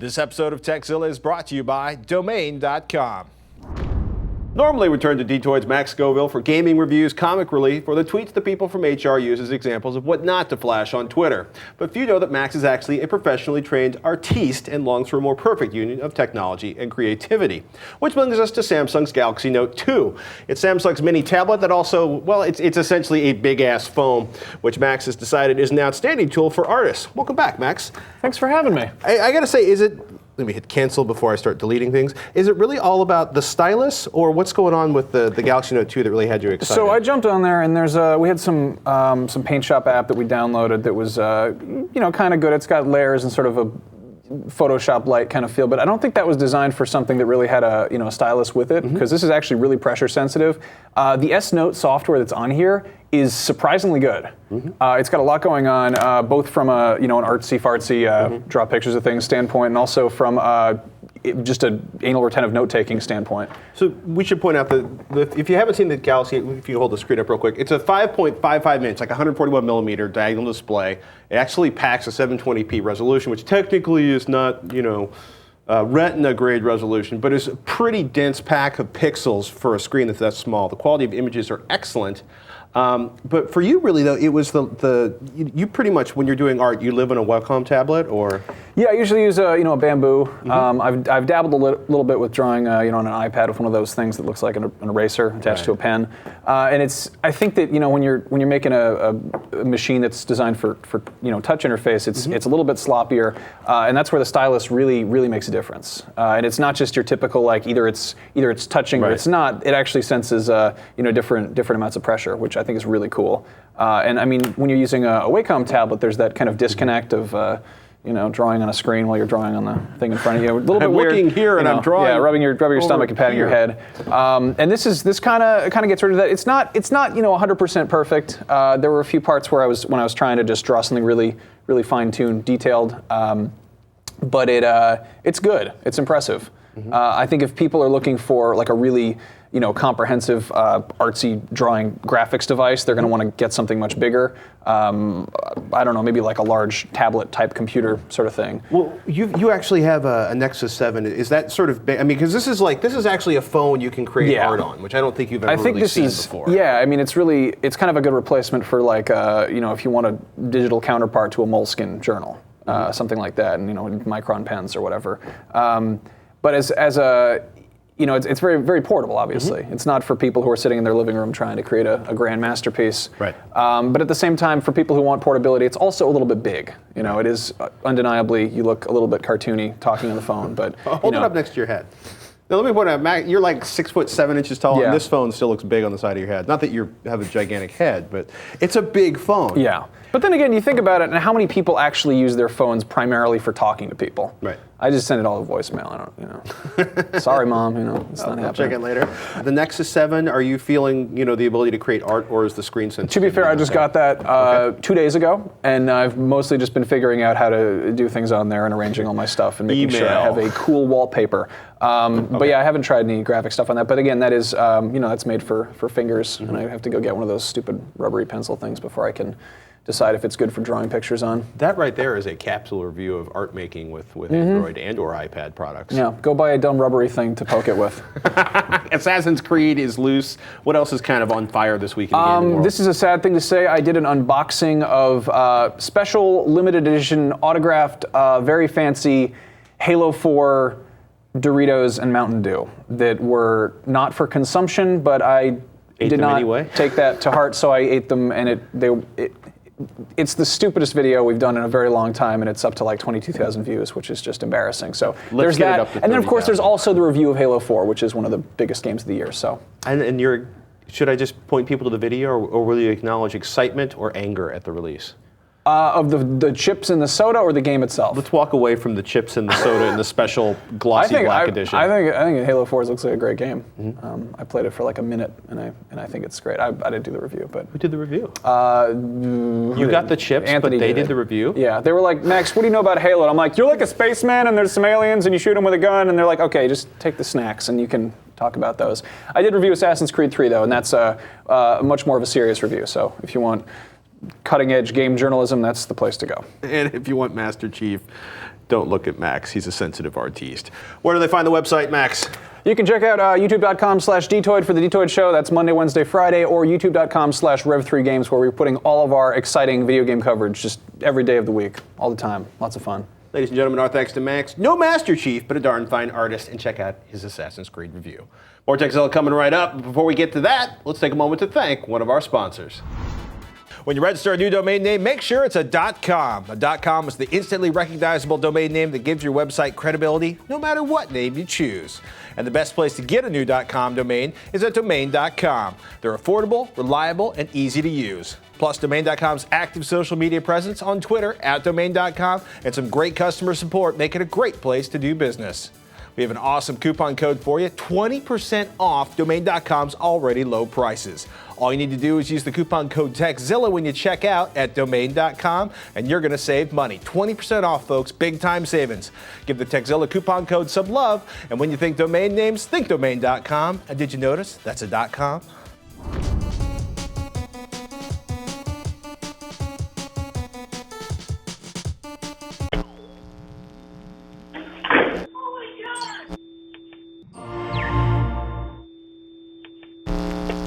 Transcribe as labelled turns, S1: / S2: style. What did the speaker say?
S1: This episode of Tekzilla is brought to you by Domain.com. Normally we turn to Rev3Games Max Scoville for gaming reviews, comic relief, or the tweets the people from HR use as examples of what not to flash on Twitter. But few know that Max is actually a professionally trained artiste and longs for a more perfect union of technology and creativity. Which brings us to Samsung's Galaxy Note 2. It's Samsung's mini tablet that also, well, it's essentially a big-ass phone, which Max has decided is an outstanding tool for artists. Welcome back, Max.
S2: Thanks for having me.
S1: I gotta say, let me hit cancel before I start deleting things. Is it really all about the stylus, or what's going on with the Galaxy Note 2 that really had you excited?
S2: So I jumped on there, and we had some Paint Shop app that we downloaded that was kind of good. It's got layers and sort of a Photoshop light kind of feel, but I don't think that was designed for something that really had a stylus with it, because this is actually really pressure sensitive. The S Note software that's on here is surprisingly good. It's got a lot going on, both from an artsy-fartsy draw pictures of things standpoint, and also from just an anal retentive note-taking standpoint.
S1: So we should point out that if you haven't seen the Galaxy, if you hold the screen up real quick, it's a 5.55 inch, like 141 millimeter diagonal display. It actually packs a 720p resolution, which technically is not, Retina grade resolution, but it's a pretty dense pack of pixels for a screen that's that small. The quality of images are excellent. But for you, really, though, it was you pretty much, when you're doing art, you live on a Wacom tablet, or? Yeah,
S2: I usually use a Bamboo. I've dabbled a little bit with drawing, on an iPad with one of those things that looks like an eraser attached to a pen. And I think that when you're making a machine that's designed for touch interface, it's a little bit sloppier, and that's where the stylus really makes a difference. And it's not just your typical either it's touching or it's not. It actually senses different amounts of pressure, which I think is really cool. And I mean, when you're using a Wacom tablet, there's that kind of disconnect of drawing on a screen while you're drawing on the thing in front of you. A little bit weird.
S1: I'm looking here and I'm drawing.
S2: Yeah, rubbing your stomach and patting your head. And this kind of gets rid of that. It's not 100% perfect. There were a few parts where when I was trying to just draw something really fine-tuned, detailed. But it's good. It's impressive. I think if people are looking for a really comprehensive artsy drawing graphics device, they're going to want to get something much bigger. I don't know, maybe like a large tablet type computer sort of thing.
S1: Well, you actually have a Nexus 7. Is that sort of big? I mean, because this is actually a phone you can create art on, which I don't think you've ever really seen before.
S2: Yeah, I mean, it's kind of a good replacement for if you want a digital counterpart to a Moleskine journal, something like that, and Micron pens or whatever. But as a it's very, very portable, obviously. It's not for people who are sitting in their living room trying to create a grand masterpiece.
S1: Right.
S2: But at the same time, for people who want portability, it's also a little bit big. It is undeniably, you look a little bit cartoony talking on the phone, but
S1: hold it up next to your head. Now let me point out, Mac, you're like 6'7" tall, and this phone still looks big on the side of your head. Not that you have a gigantic head, but it's a big phone.
S2: Yeah. But then again, you think about it, and how many people actually use their phones primarily for talking to people?
S1: Right.
S2: I just send it all to voicemail. I don't, sorry, Mom. It's not happening.
S1: I'll check it later. The Nexus 7, are you feeling, the ability to create art, or is the screen sensitive?
S2: To be fair, I just got that 2 days ago, and I've mostly just been figuring out how to do things on there and arranging all my stuff and making sure I have a cool wallpaper. But yeah, I haven't tried any graphic stuff on that. But again, that is, that's made for fingers, and I have to go get one of those stupid rubbery pencil things before I can decide if it's good for drawing pictures on.
S1: That right there is a capsule review of art making with Android and or iPad products.
S2: Yeah, go buy a dumb rubbery thing to poke it with.
S1: Assassin's Creed is loose. What else is kind of on fire this week in the gaming world?
S2: This is a sad thing to say. I did an unboxing of special limited edition autographed, very fancy Halo 4 Doritos and Mountain Dew that were not for consumption, but I did not take that to heart, so I ate them, and it's the stupidest video we've done in a very long time, and it's up to like 22,000 views, which is just embarrassing. So there's that, and then of course there's also the review of Halo 4, which is one of the biggest games of the year. So
S1: should I just point people to the video, or will you acknowledge excitement or anger at the release?
S2: Of the chips in the soda or the game itself?
S1: Let's walk away from the chips in the soda and the special glossy black edition.
S2: I think Halo 4 looks like a great game. I played it for like a minute, and I think it's great. I didn't do the review, but
S1: who did the review? You got the chips,
S2: Anthony
S1: but they did the review.
S2: Yeah, they were like, Max, what do you know about Halo? And I'm like, you're like a spaceman, and there's some aliens, and you shoot them with a gun, and they're like, okay, just take the snacks, and you can talk about those. I did review Assassin's Creed 3 though, and that's much more of a serious review. So if you want cutting-edge game journalism, that's the place to go.
S1: And if you want Master Chief, don't look at Max. He's a sensitive artiste. Where do they find the website, Max?
S2: You can check out youtube.com/Detoid for the Detoid Show. That's Monday, Wednesday, Friday, or youtube.com/Rev3Games, where we're putting all of our exciting video game coverage just every day of the week, all the time. Lots of fun.
S1: Ladies and gentlemen, our thanks to Max. No Master Chief, but a darn fine artist. And check out his Assassin's Creed review. More Tekzilla coming right up. But before we get to that, let's take a moment to thank one of our sponsors. When you register a new domain name, make sure it's a .com. A .com is the instantly recognizable domain name that gives your website credibility no matter what name you choose. And the best place to get a new .com domain is at domain.com. They're affordable, reliable, and easy to use. Plus, domain.com's active social media presence on Twitter at domain.com and some great customer support make it a great place to do business. We have an awesome coupon code for you, 20% off domain.com's already low prices. All you need to do is use the coupon code Tekzilla when you check out at domain.com, and you're going to save money. 20% off, folks. Big time savings. Give the Tekzilla coupon code some love, and when you think domain names, think domain.com. And did you notice that's a .com?